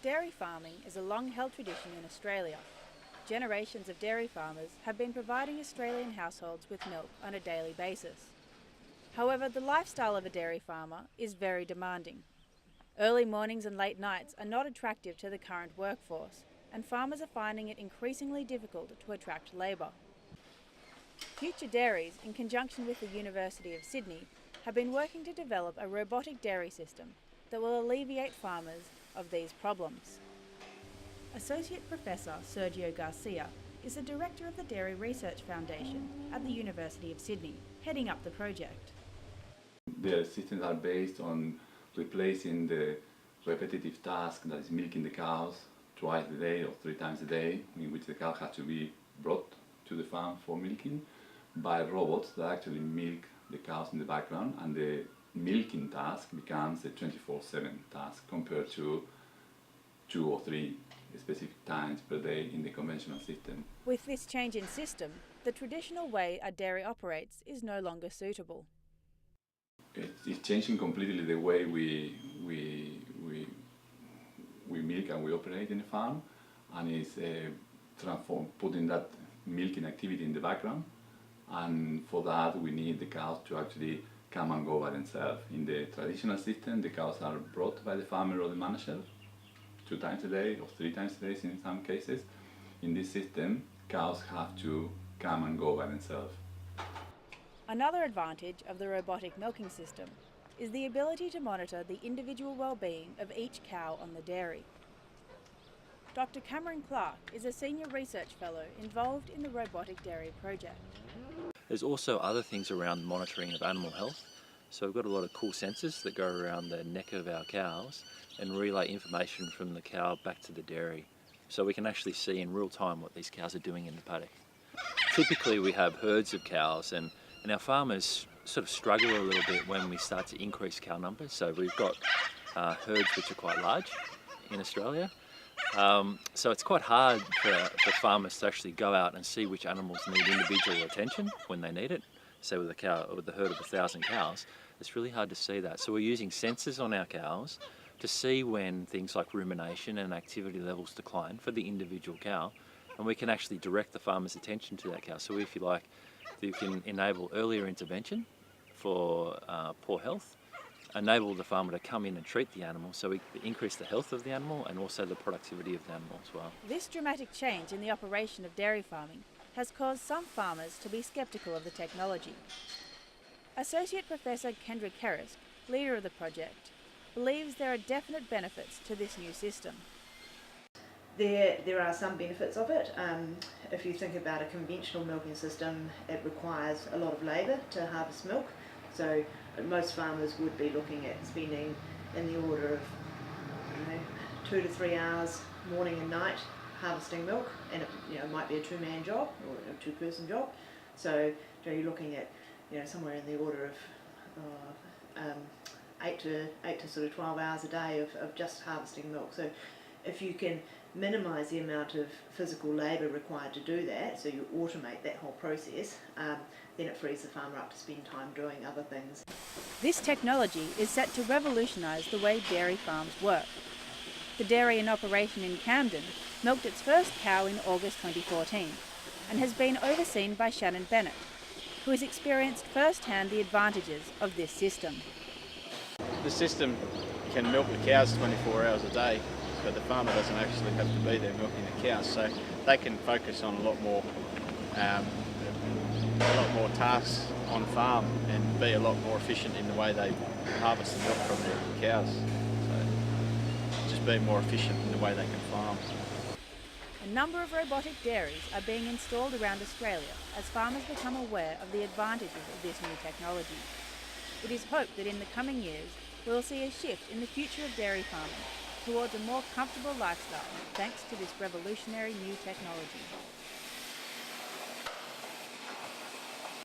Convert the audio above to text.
Dairy farming is a long-held tradition in Australia. Generations of dairy farmers have been providing Australian households with milk on a daily basis. However, the lifestyle of a dairy farmer is very demanding. Early mornings and late nights are not attractive to the current workforce, and farmers are finding it increasingly difficult to attract labour. Future Dairies, in conjunction with the University of Sydney, have been working to develop a robotic dairy system that will alleviate farmers of these problems. Associate Professor Sergio Garcia is the Director of the Dairy Research Foundation at the University of Sydney, heading up the project. The systems are based on replacing the repetitive task that is milking the cows twice a day or 3 times a day, in which the cow has to be brought to the farm for milking, by robots that actually milk the cows in the background, and the milking task becomes a 24/7 task compared to 2 or 3 specific times per day in the conventional system. With this change in system, the traditional way a dairy operates is no longer suitable. It's changing completely the way we milk and we operate in the farm, and it's putting that milking activity in the background, and for that we need the cows to actually come and go by themselves. In the traditional system, the cows are brought by the farmer or the manager 2 times a day or 3 times a day in some cases. In this system, cows have to come and go by themselves. Another advantage of the robotic milking system is the ability to monitor the individual well-being of each cow on the dairy. Dr. Cameron Clark is a Senior Research Fellow involved in the Robotic Dairy project. There's also other things around monitoring of animal health. So we've got a lot of cool sensors that go around the neck of our cows and relay information from the cow back to the dairy. So we can actually see in real time what these cows are doing in the paddock. Typically we have herds of cows, and our farmers sort of struggle a little bit when we start to increase cow numbers. So we've got herds which are quite large in Australia. So it's quite hard for farmers to actually go out and see which animals need individual attention when they need it. Say with a herd of 1,000 cows, it's really hard to see that. So we're using sensors on our cows to see when things like rumination and activity levels decline for the individual cow, and we can actually direct the farmer's attention to that cow. So if you like, you can enable earlier intervention for poor health, enable the farmer to come in and treat the animal, so we increase the health of the animal and also the productivity of the animal as well. This dramatic change in the operation of dairy farming has caused some farmers to be sceptical of the technology. Associate Professor Kendrick Harris, leader of the project, believes there are definite benefits to this new system. There are some benefits of it. If you think about a conventional milking system, it requires a lot of labour to harvest milk. So most farmers would be looking at spending in the order of 2 to 3 hours morning and night harvesting milk, and it might be a 2-man job or a 2-person job. So you're looking at somewhere in the order of 8 to sort of 12 hours a day of just harvesting milk. So if you can minimise the amount of physical labour required to do that, so you automate that whole process, then it frees the farmer up to spend time doing other things. This technology is set to revolutionise the way dairy farms work. The dairy in operation in Camden milked its first cow in August 2014 and has been overseen by Shannon Bennett, who has experienced firsthand the advantages of this system. The system can milk the cows 24 hours a day, but the farmer doesn't actually have to be there milking the cows, so they can focus on a lot more tasks on farm and be a lot more efficient in the way they harvest the milk from their cows. So just be more efficient in the way they can farm. A number of robotic dairies are being installed around Australia as farmers become aware of the advantages of this new technology. It is hoped that in the coming years we will see a shift in the future of dairy farming towards a more comfortable lifestyle thanks to this revolutionary new technology.